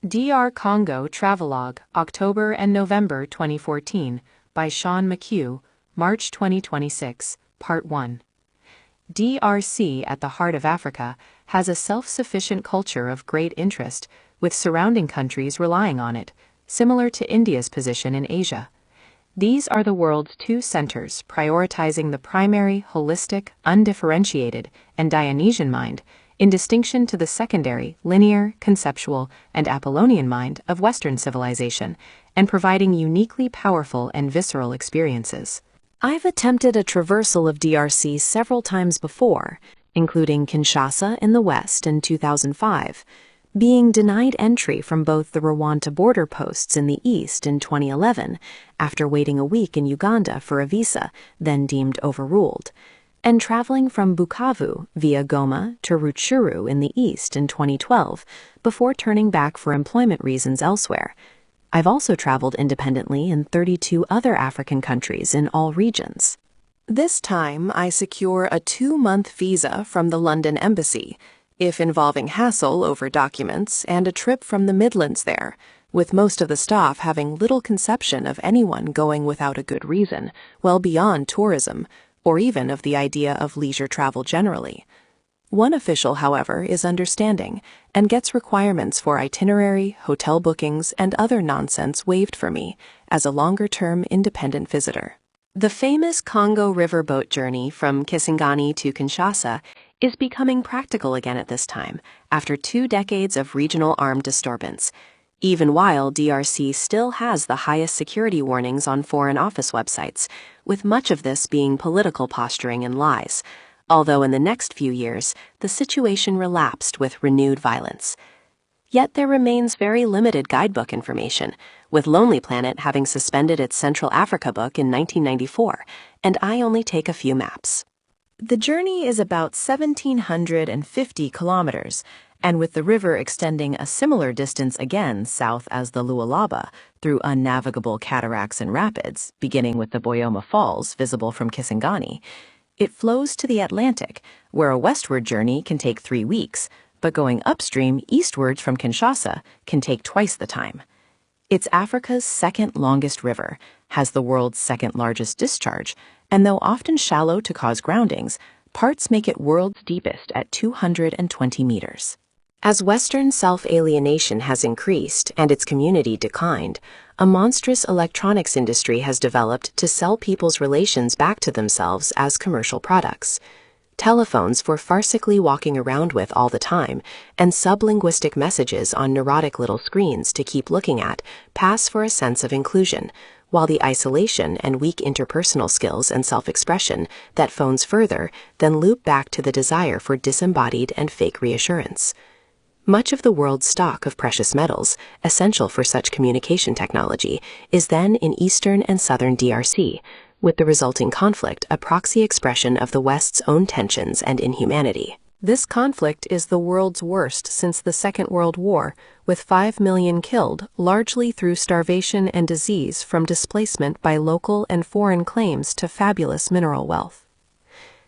DR Congo Travelogue, October and November 2014, by Sean McHugh, March 2026, Part 1. DRC, at the heart of Africa, has a self-sufficient culture of great interest, with surrounding countries relying on it, similar to India's position in Asia. These are the world's two centers, prioritizing the primary, holistic, undifferentiated, and Dionysian mind, in distinction to the secondary, linear, conceptual, and Apollonian mind of Western civilization, and providing uniquely powerful and visceral experiences. I've attempted a traversal of DRC several times before, including Kinshasa in the West in 2005, being denied entry from both the Rwanda border posts in the East in 2011, after waiting a week in Uganda for a visa, then deemed overruled, and traveling from Bukavu via Goma to Rutshuru in the East in 2012, before turning back for employment reasons elsewhere. I've also traveled independently in 32 other African countries in all regions. This time, I secure a 2-month visa from the London Embassy, if involving hassle over documents and a trip from the Midlands there, with most of the staff having little conception of anyone going without a good reason, well beyond tourism, or even of the idea of leisure travel generally. One official, however, is understanding and gets requirements for itinerary, hotel bookings, and other nonsense waived for me as a longer-term independent visitor. The famous Congo River boat journey from Kisangani to Kinshasa is becoming practical again at this time, after 2 decades of regional armed disturbance, even while DRC still has the highest security warnings on Foreign Office websites, with much of this being political posturing and lies, although in the next few years, the situation relapsed with renewed violence. Yet there remains very limited guidebook information, with Lonely Planet having suspended its Central Africa book in 1994, and I only take a few maps. The journey is about 1,750 kilometers, and with the river extending a similar distance again south as the Lualaba, through unnavigable cataracts and rapids, beginning with the Boyoma Falls visible from Kisangani, it flows to the Atlantic, where a westward journey can take 3 weeks, but going upstream eastwards from Kinshasa can take twice the time. It's Africa's second longest river, has the world's second largest discharge, and though often shallow to cause groundings, parts make it world's deepest at 220 meters. As Western self-alienation has increased and its community declined, a monstrous electronics industry has developed to sell people's relations back to themselves as commercial products. Telephones for farcically walking around with all the time, and sublinguistic messages on neurotic little screens to keep looking at pass for a sense of inclusion, while the isolation and weak interpersonal skills and self-expression that phones further then loop back to the desire for disembodied and fake reassurance. Much of the world's stock of precious metals, essential for such communication technology, is then in eastern and southern DRC, with the resulting conflict a proxy expression of the West's own tensions and inhumanity. This conflict is the world's worst since the Second World War, with 5 million killed, largely through starvation and disease from displacement by local and foreign claims to fabulous mineral wealth.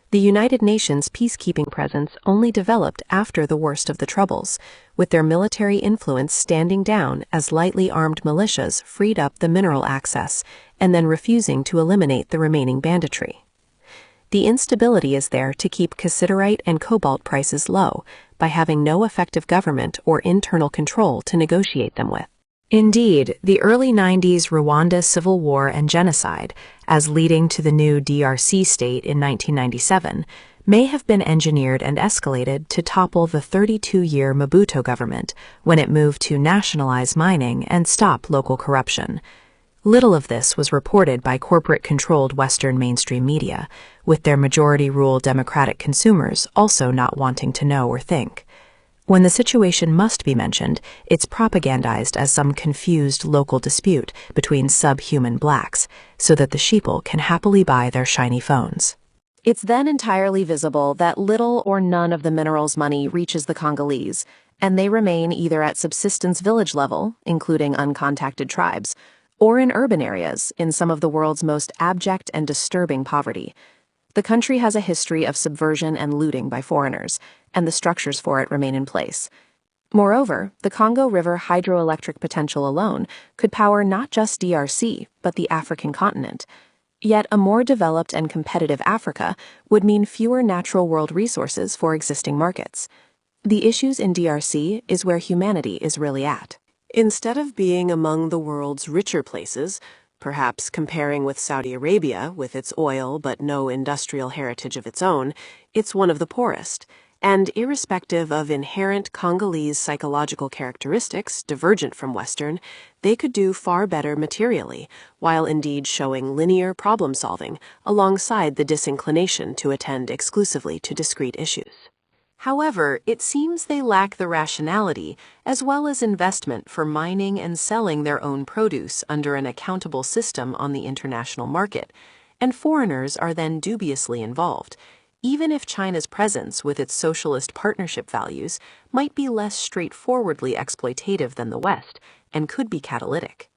The United Nations peacekeeping presence only developed after the worst of the troubles, with their military influence standing down as lightly armed militias freed up the mineral access and then refusing to eliminate the remaining banditry. The instability is there to keep cassiterite and cobalt prices low by having no effective government or internal control to negotiate them with. Indeed, the early 90s Rwanda civil war and genocide, as leading to the new DRC state in 1997, may have been engineered and escalated to topple the 32-year Mobutu government when it moved to nationalize mining and stop local corruption. Little of this was reported by corporate-controlled Western mainstream media, with their majority-rule democratic consumers also not wanting to know or think. When the situation must be mentioned, it's propagandized as some confused local dispute between subhuman blacks, so that the sheeple can happily buy their shiny phones. It's then entirely visible that little or none of the minerals' money reaches the Congolese, and they remain either at subsistence village level, including uncontacted tribes, or in urban areas, in some of the world's most abject and disturbing poverty. The country has a history of subversion and looting by foreigners, and the structures for it remain in place. Moreover, the Congo River hydroelectric potential alone could power not just DRC, but the African continent. Yet a more developed and competitive Africa would mean fewer natural world resources for existing markets. The issues in DRC is where humanity is really at. Instead of being among the world's richer places, perhaps comparing with Saudi Arabia with its oil but no industrial heritage of its own, it's one of the poorest. And irrespective of inherent Congolese psychological characteristics divergent from Western, they could do far better materially, while indeed showing linear problem solving alongside the disinclination to attend exclusively to discrete issues. However, it seems they lack the rationality as well as investment for mining and selling their own produce under an accountable system on the international market, and foreigners are then dubiously involved, even if China's presence with its socialist partnership values might be less straightforwardly exploitative than the West and could be catalytic.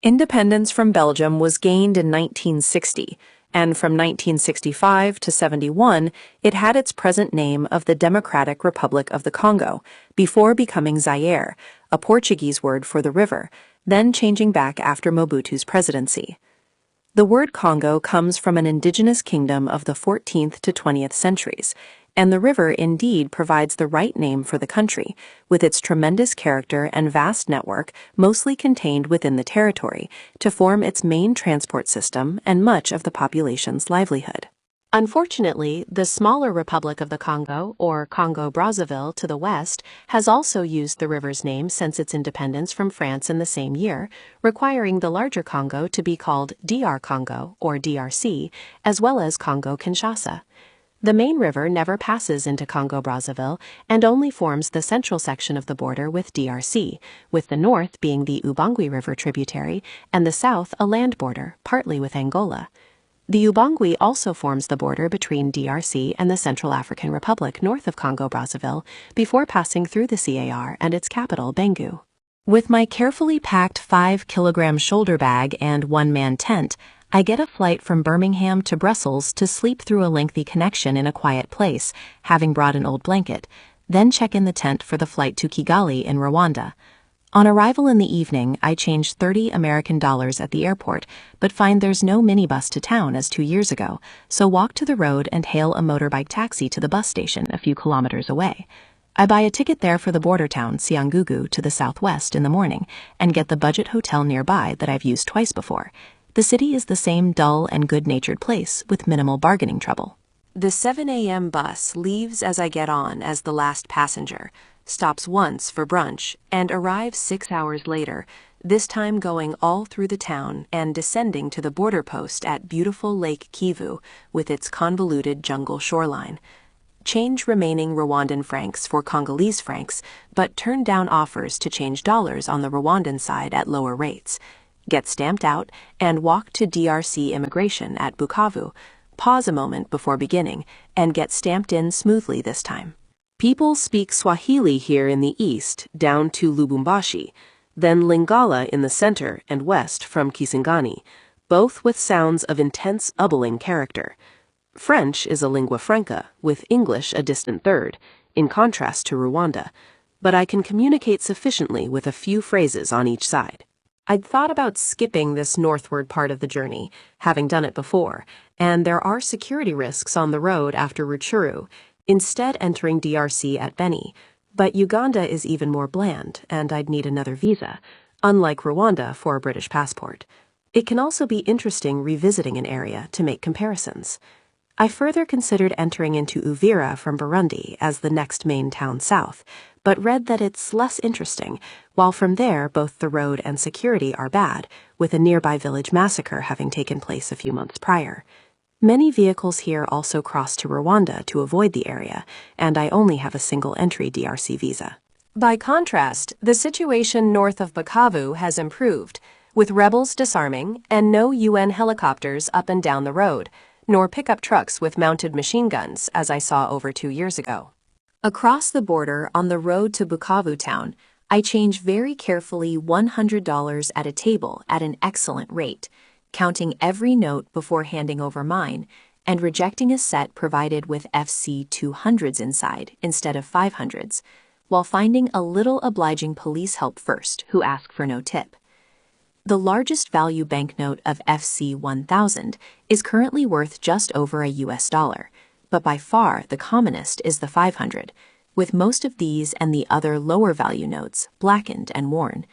Independence from Belgium was gained in 1960, and from 1965 to 71, it had its present name of the Democratic Republic of the Congo, before becoming Zaire, a Portuguese word for the river, then changing back after Mobutu's presidency. The word Congo comes from an indigenous kingdom of the 14th to 20th centuries, and the river indeed provides the right name for the country, with its tremendous character and vast network mostly contained within the territory, to form its main transport system and much of the population's livelihood. Unfortunately, the smaller Republic of the Congo, or Congo-Brazzaville to the west, has also used the river's name since its independence from France in the same year, requiring the larger Congo to be called DR Congo, or DRC, as well as Congo-Kinshasa. The main river never passes into Congo-Brazzaville and only forms the central section of the border with DRC, with the north being the Ubangui River tributary and the south a land border, partly with Angola. The Ubangui also forms the border between DRC and the Central African Republic north of Congo-Brazzaville before passing through the CAR and its capital, Bangui. With my carefully packed 5-kilogram shoulder bag and one-man tent, I get a flight from Birmingham to Brussels to sleep through a lengthy connection in a quiet place, having brought an old blanket, then check in the tent for the flight to Kigali in Rwanda. On arrival in the evening, I change $30 American at the airport, but find there's no minibus to town as 2 years ago, so walk to the road and hail a motorbike taxi to the bus station a few kilometers away. I buy a ticket there for the border town Cyangugu to the southwest in the morning and get the budget hotel nearby that I've used twice before. The city is the same dull and good-natured place with minimal bargaining trouble. The 7 a.m. bus leaves as I get on as the last passenger, stops once for brunch, and arrives 6 hours later, this time going all through the town and descending to the border post at beautiful Lake Kivu with its convoluted jungle shoreline. Change remaining Rwandan francs for Congolese francs, but turn down offers to change dollars on the Rwandan side at lower rates. Get stamped out and walk to DRC immigration at Bukavu, pause a moment before beginning, and get stamped in smoothly this time. People speak Swahili here in the east down to Lubumbashi, then Lingala in the center and west from Kisangani, both with sounds of intense ubbling character. French is a lingua franca, with English a distant third, in contrast to Rwanda, but I can communicate sufficiently with a few phrases on each side. I'd thought about skipping this northward part of the journey, having done it before, and there are security risks on the road after Rutshuru, instead entering DRC at Beni, but Uganda is even more bland, and I'd need another visa, unlike Rwanda for a British passport. It can also be interesting revisiting an area to make comparisons. I further considered entering into Uvira from Burundi as the next main town south, but read that it's less interesting, while from there both the road and security are bad, with a nearby village massacre having taken place a few months prior. Many vehicles here also cross to Rwanda to avoid the area, and I only have a single-entry DRC visa. By contrast, the situation north of Bukavu has improved, with rebels disarming and no UN helicopters up and down the road, nor pickup trucks with mounted machine guns, as I saw over 2 years ago. Across the border on the road to Bukavu town, I change very carefully $100 at a table at an excellent rate, counting every note before handing over mine, and rejecting a set provided with FC 200s inside instead of 500s. while finding a little obliging police help first who ask for no tip. The largest value banknote of FC 1000 is currently worth just over a US dollar, but by far the commonest is the 500, with most of these and the other lower value notes blackened and worn.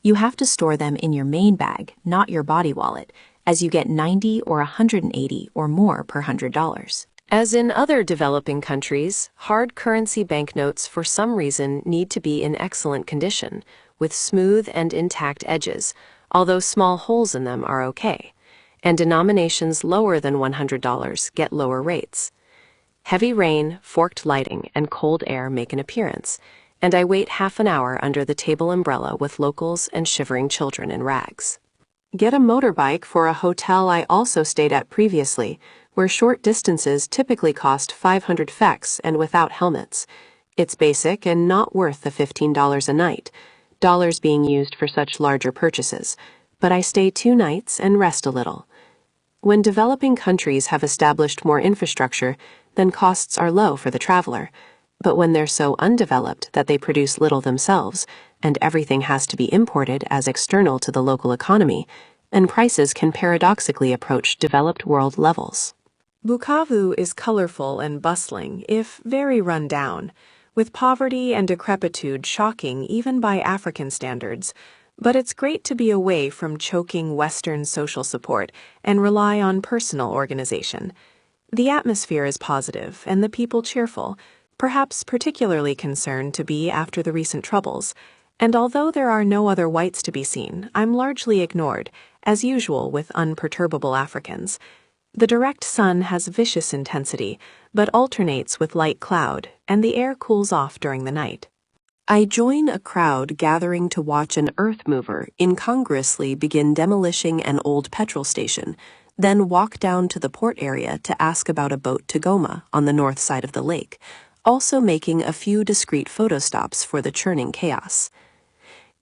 You have to store them in your main bag, not your body wallet, as you get 90 or 180 or more per $100. As in other developing countries, hard currency banknotes for some reason need to be in excellent condition, with smooth and intact edges, although small holes in them are okay, and denominations lower than $100 get lower rates. Heavy rain, forked lighting, and cold air make an appearance, and I wait half an hour under the table umbrella with locals and shivering children in rags. Get a motorbike for a hotel I also stayed at previously, where short distances typically cost 500 feks and without helmets. It's basic and not worth the $15 a night, dollars being used for such larger purchases, but I stay 2 nights and rest a little. When developing countries have established more infrastructure, then costs are low for the traveler. But when they're so undeveloped that they produce little themselves, and everything has to be imported as external to the local economy, then prices can paradoxically approach developed world levels. Bukavu is colorful and bustling, if very run down, with poverty and decrepitude shocking even by African standards. But it's great to be away from choking Western social support and rely on personal organization. The atmosphere is positive and the people cheerful, perhaps particularly concerned to be after the recent troubles. And although there are no other whites to be seen, I'm largely ignored, as usual with unperturbable Africans. The direct sun has vicious intensity, but alternates with light cloud, and the air cools off during the night. I join a crowd gathering to watch an earth mover incongruously begin demolishing an old petrol station, then walk down to the port area to ask about a boat to Goma on the north side of the lake, also making a few discreet photo stops for the churning chaos.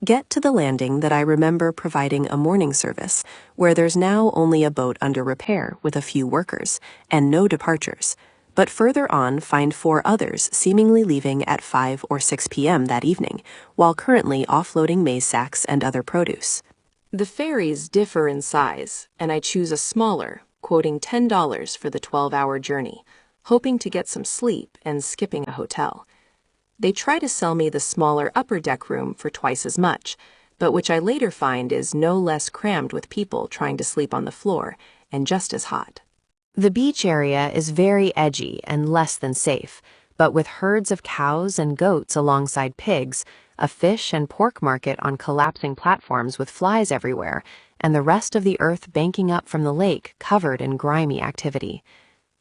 Get to the landing that I remember providing a morning service, where there's now only a boat under repair with a few workers, and no departures, but further on find 4 others seemingly leaving at 5 or 6 p.m. that evening, while currently offloading maize sacks and other produce. The ferries differ in size, and I choose a smaller, quoting $10 for the 12-hour journey, hoping to get some sleep and skipping a hotel. They try to sell me the smaller upper deck room for twice as much, but which I later find is no less crammed with people trying to sleep on the floor and just as hot. The beach area is very edgy and less than safe, but with herds of cows and goats alongside pigs, a fish and pork market on collapsing platforms with flies everywhere, and the rest of the earth banking up from the lake covered in grimy activity.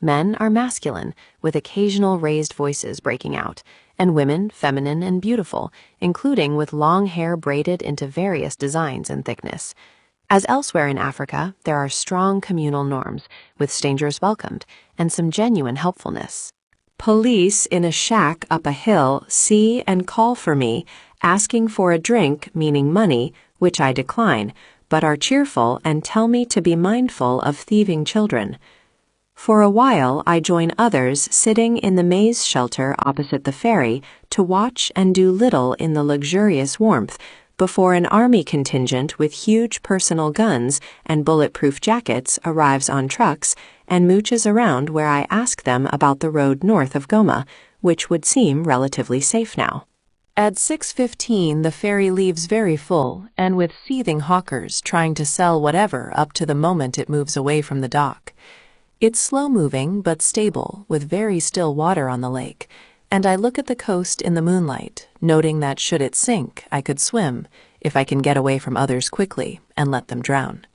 Men are masculine, with occasional raised voices breaking out, and women feminine and beautiful, including with long hair braided into various designs and thickness. As elsewhere in Africa, there are strong communal norms, with strangers welcomed, and some genuine helpfulness. Police in a shack up a hill see and call for me, asking for a drink, meaning money, which I decline, but are cheerful and tell me to be mindful of thieving children. For a while, I join others sitting in the maize shelter opposite the ferry to watch and do little in the luxurious warmth before an army contingent with huge personal guns and bulletproof jackets arrives on trucks and mooches around where I ask them about the road north of Goma, which would seem relatively safe now. At 6:15, the ferry leaves very full and with seething hawkers trying to sell whatever up to the moment it moves away from the dock. It's slow-moving but stable, with very still water on the lake, and I look at the coast in the moonlight, noting that should it sink, I could swim, if I can get away from others quickly and let them drown.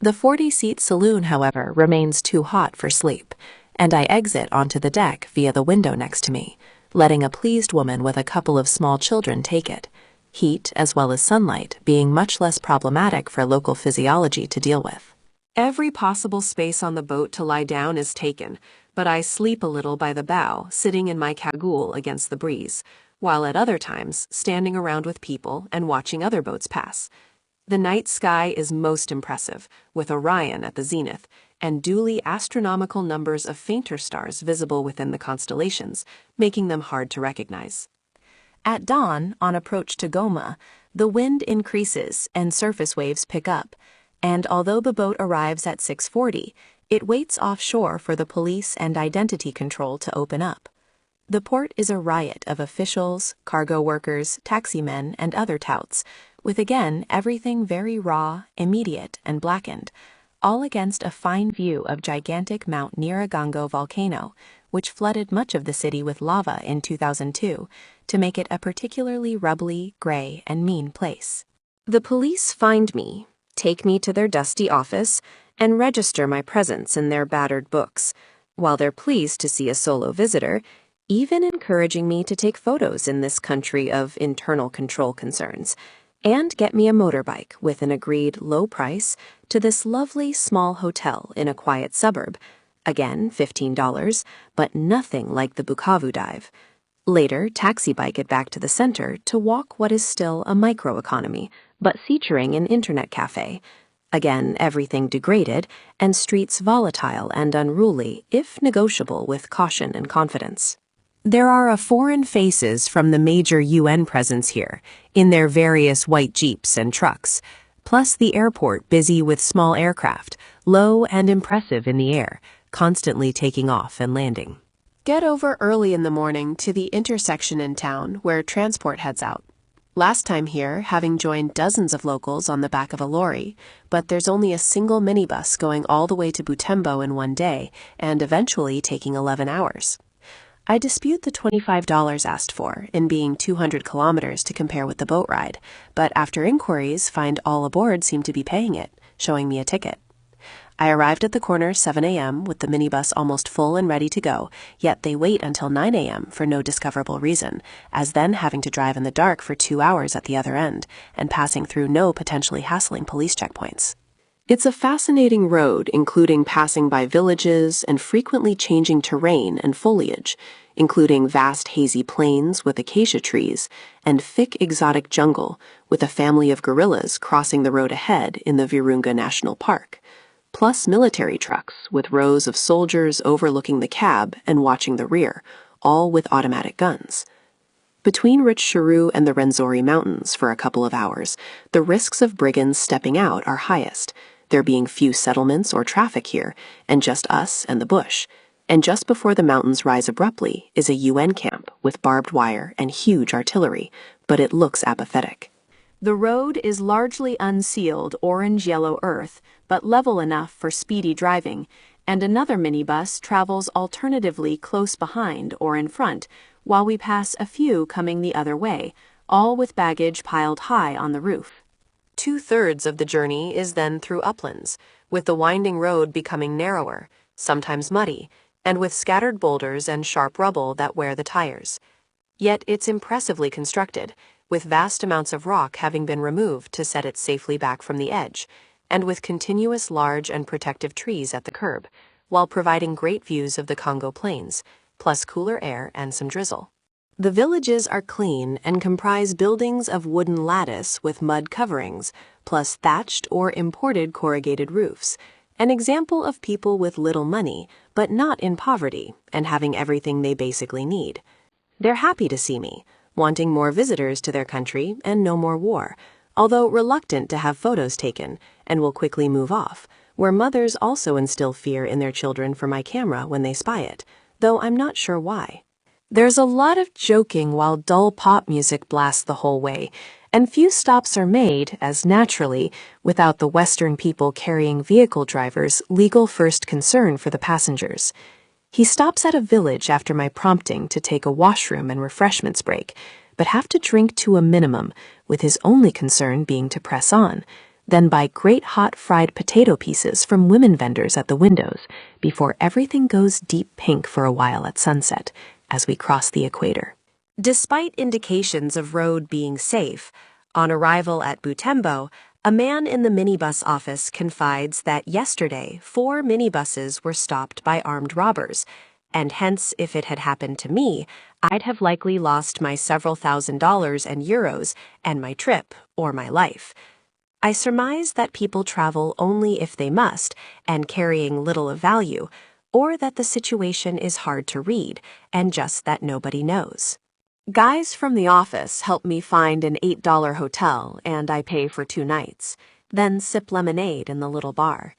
The 40-seat saloon, however, remains too hot for sleep, and I exit onto the deck via the window next to me, letting a pleased woman with a couple of small children take it, heat as well as sunlight being much less problematic for local physiology to deal with. Every possible space on the boat to lie down is taken, but I sleep a little by the bow, sitting in my cagoule against the breeze, while at other times standing around with people and watching other boats pass. The night sky is most impressive, with Orion at the zenith, and duly astronomical numbers of fainter stars visible within the constellations, making them hard to recognize. At dawn, on approach to Goma, the wind increases and surface waves pick up, and although the boat arrives at 6:40, it waits offshore for the police and identity control to open up. The port is a riot of officials, cargo workers, taximen, and other touts, with again everything very raw, immediate, and blackened, all against a fine view of gigantic Mount Nyiragongo volcano, which flooded much of the city with lava in 2002 to make it a particularly rubbly, gray, and mean place. The police find me, take me to their dusty office, and register my presence in their battered books, while they're pleased to see a solo visitor, even encouraging me to take photos in this country of internal control concerns, and get me a motorbike with an agreed low price to this lovely small hotel in a quiet suburb. Again, $15, but nothing like the Bukavu dive. Later, taxi bike it back to the center to walk what is still a microeconomy, but featuring an internet cafe. Again, everything degraded, and streets volatile and unruly, if negotiable with caution and confidence. There are foreign faces from the major UN presence here, in their various white jeeps and trucks, plus the airport busy with small aircraft, low and impressive in the air, constantly taking off and landing. Get over early in the morning to the intersection in town where transport heads out. Last time here, having joined dozens of locals on the back of a lorry, but there's only a single minibus going all the way to Butembo in one day, and eventually taking 11 hours. I dispute the $25 asked for, in being 200 kilometers to compare with the boat ride, but after inquiries, find all aboard seem to be paying it, showing me a ticket. I arrived at the corner 7 a.m. with the minibus almost full and ready to go, yet they wait until 9 a.m. for no discoverable reason, as then having to drive in the dark for 2 hours at the other end, and passing through no potentially hassling police checkpoints. It's a fascinating road, including passing by villages and frequently changing terrain and foliage, including vast hazy plains with acacia trees and thick exotic jungle with a family of gorillas crossing the road ahead in the Virunga National Park, plus military trucks with rows of soldiers overlooking the cab and watching the rear, all with automatic guns. Between Rutshuru and the Rwenzori Mountains for a couple of hours, the risks of brigands stepping out are highest, there being few settlements or traffic here, and just us and the bush. And just before the mountains rise abruptly is a UN camp with barbed wire and huge artillery, but it looks apathetic. The road is largely unsealed orange-yellow earth, but level enough for speedy driving, and another minibus travels alternatively close behind or in front, while we pass a few coming the other way, all with baggage piled high on the roof. 2/3 of the journey is then through uplands, with the winding road becoming narrower, sometimes muddy, and with scattered boulders and sharp rubble that wear the tires. Yet it's impressively constructed, with vast amounts of rock having been removed to set it safely back from the edge, and with continuous large and protective trees at the curb, while providing great views of the Congo Plains, plus cooler air and some drizzle. The villages are clean and comprise buildings of wooden lattice with mud coverings, plus thatched or imported corrugated roofs, an example of people with little money, but not in poverty, and having everything they basically need. They're happy to see me, wanting more visitors to their country and no more war, although reluctant to have photos taken, and will quickly move off, where mothers also instill fear in their children for my camera when they spy it, though I'm not sure why. There's a lot of joking while dull pop music blasts the whole way, and few stops are made, as naturally, without the Western people carrying vehicle drivers' legal first concern for the passengers. He stops at a village after my prompting to take a washroom and refreshments break, but have to drink to a minimum, with his only concern being to press on, then buy great hot fried potato pieces from women vendors at the windows, before everything goes deep pink for a while at sunset, as we cross the equator. Despite indications of road being safe, on arrival at Butembo, a man in the minibus office confides that yesterday 4 minibuses were stopped by armed robbers, and hence if it had happened to me, I'd have likely lost my several $1,000s and euros and my trip or my life. I surmise that people travel only if they must and carrying little of value, or that the situation is hard to read, and just that nobody knows. Guys from the office help me find an $8 hotel and I pay for 2 nights, then sip lemonade in the little bar.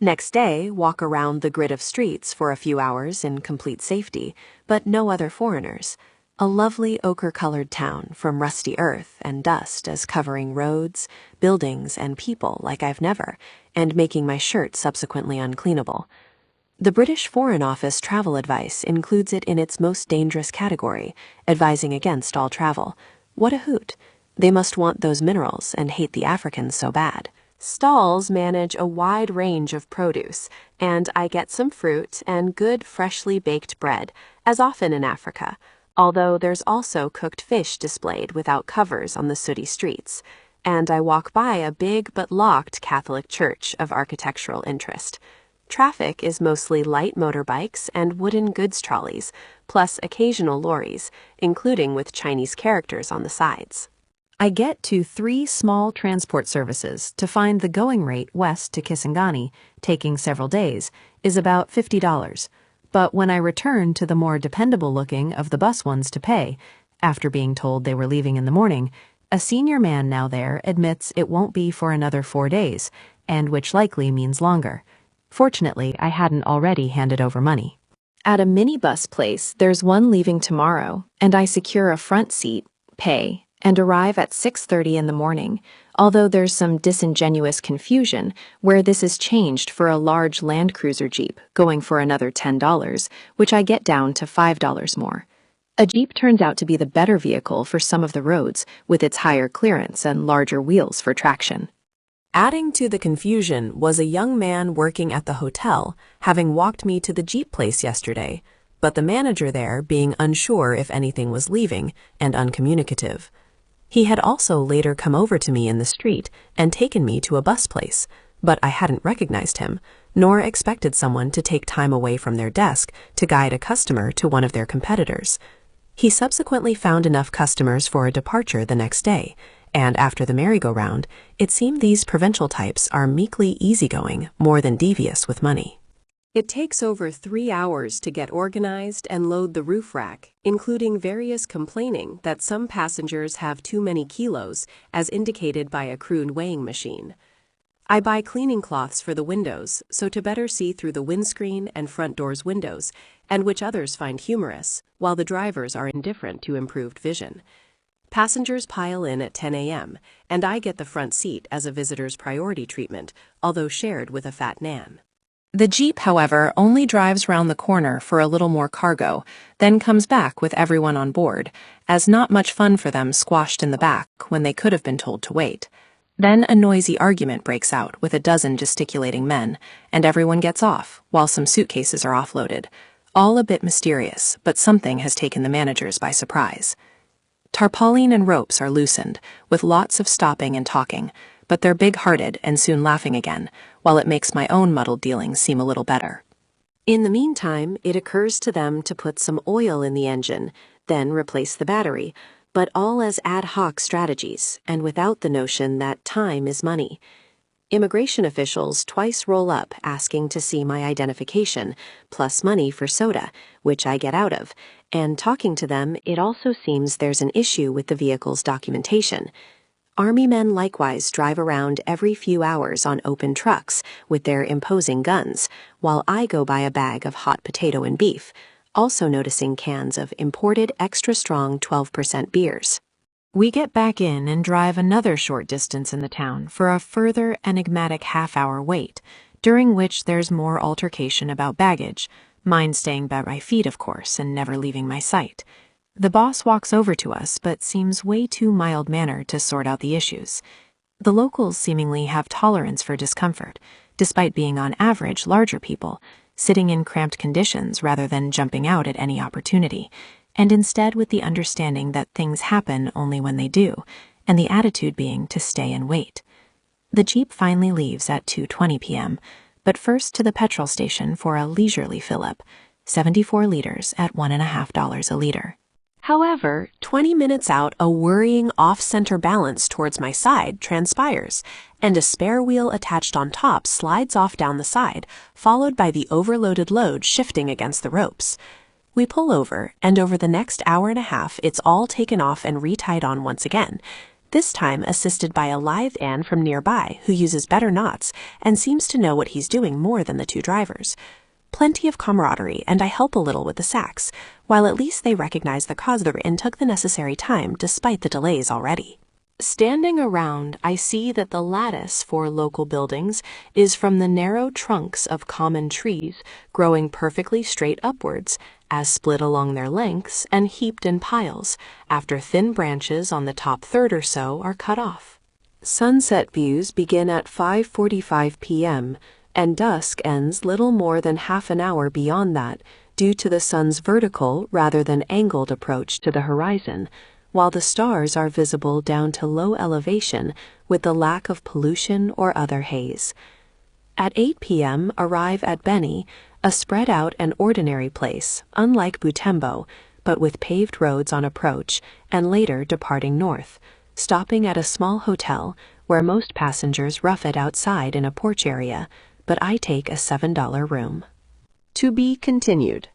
Next day, walk around the grid of streets for a few hours in complete safety, but no other foreigners. A lovely ochre-colored town from rusty earth and dust as covering roads, buildings, and people like I've never, and making my shirt subsequently uncleanable. The British Foreign Office travel advice includes it in its most dangerous category, advising against all travel. What a hoot. They must want those minerals and hate the Africans so bad. Stalls manage a wide range of produce, and I get some fruit and good freshly baked bread, as often in Africa, although there's also cooked fish displayed without covers on the sooty streets, and I walk by a big but locked Catholic church of architectural interest. Traffic is mostly light motorbikes and wooden goods trolleys, plus occasional lorries, including with Chinese characters on the sides. I get to 3 small transport services to find the going rate west to Kisangani, taking several days, is about $50. But when I return to the more dependable looking of the bus ones to pay, after being told they were leaving in the morning, a senior man now there admits it won't be for another 4 days, and which likely means longer. Fortunately, I hadn't already handed over money. At a minibus place, there's one leaving tomorrow, and I secure a front seat, pay, and arrive at 6:30 in the morning, although there's some disingenuous confusion where this is changed for a large Land Cruiser Jeep going for another $10, which I get down to $5 more. A Jeep turns out to be the better vehicle for some of the roads, with its higher clearance and larger wheels for traction. Adding to the confusion was a young man working at the hotel, having walked me to the Jeep place yesterday, but the manager there being unsure if anything was leaving and uncommunicative. He had also later come over to me in the street and taken me to a bus place, but I hadn't recognized him, nor expected someone to take time away from their desk to guide a customer to one of their competitors. He subsequently found enough customers for a departure the next day, and after the merry-go-round, it seemed these provincial types are meekly easygoing more than devious with money. It takes over 3 hours to get organized and load the roof rack, including various complaining that some passengers have too many kilos, as indicated by a crude weighing machine. I buy cleaning cloths for the windows, so to better see through the windscreen and front doors windows, and which others find humorous, while the drivers are indifferent to improved vision. Passengers pile in at 10 a.m., and I get the front seat as a visitor's priority treatment, although shared with a fat Nan. The Jeep, however, only drives round the corner for a little more cargo, then comes back with everyone on board, as not much fun for them squashed in the back when they could have been told to wait. Then a noisy argument breaks out with a dozen gesticulating men, and everyone gets off, while some suitcases are offloaded. All a bit mysterious, but something has taken the managers by surprise. Tarpaulin and ropes are loosened, with lots of stopping and talking, but they're big-hearted and soon laughing again, while it makes my own muddled dealings seem a little better. In the meantime, it occurs to them to put some oil in the engine, then replace the battery, but all as ad hoc strategies and without the notion that time is money. Immigration officials twice roll up asking to see my identification, plus money for soda, which I get out of, and talking to them, it also seems there's an issue with the vehicle's documentation. Army men likewise drive around every few hours on open trucks with their imposing guns, while I go buy a bag of hot potato and beef, also noticing cans of imported extra-strong 12% beers. We get back in and drive another short distance in the town for a further enigmatic half-hour wait, during which there's more altercation about baggage, mine staying by my feet, of course, and never leaving my sight. The boss walks over to us but seems way too mild-mannered to sort out the issues. The locals seemingly have tolerance for discomfort, despite being on average larger people, sitting in cramped conditions rather than jumping out at any opportunity, and instead with the understanding that things happen only when they do, and the attitude being to stay and wait. The Jeep finally leaves at 2:20 p.m., but first to the petrol station for a leisurely fill-up, 74 liters at $1.50 a liter. However, 20 minutes out, a worrying off-center balance towards my side transpires, and a spare wheel attached on top slides off down the side, followed by the overloaded load shifting against the ropes. We pull over, and over the next hour and a half, it's all taken off and retied on once again, this time assisted by a lithe Ann from nearby who uses better knots and seems to know what he's doing more than the two drivers. Plenty of camaraderie, and I help a little with the sacks, while at least they recognize the cause and took the necessary time despite the delays already. Standing around, I see that the lattice for local buildings is from the narrow trunks of common trees growing perfectly straight upwards, as split along their lengths and heaped in piles, after thin branches on the top third or so are cut off. Sunset views begin at 5:45 p.m., and dusk ends little more than half an hour beyond that due to the sun's vertical rather than angled approach to the horizon, while the stars are visible down to low elevation with the lack of pollution or other haze. At 8 p.m. arrive at Beni, a spread-out and ordinary place, unlike Butembo, but with paved roads on approach, and later departing north, stopping at a small hotel where most passengers rough it outside in a porch area, but I take a $7 room. To be continued.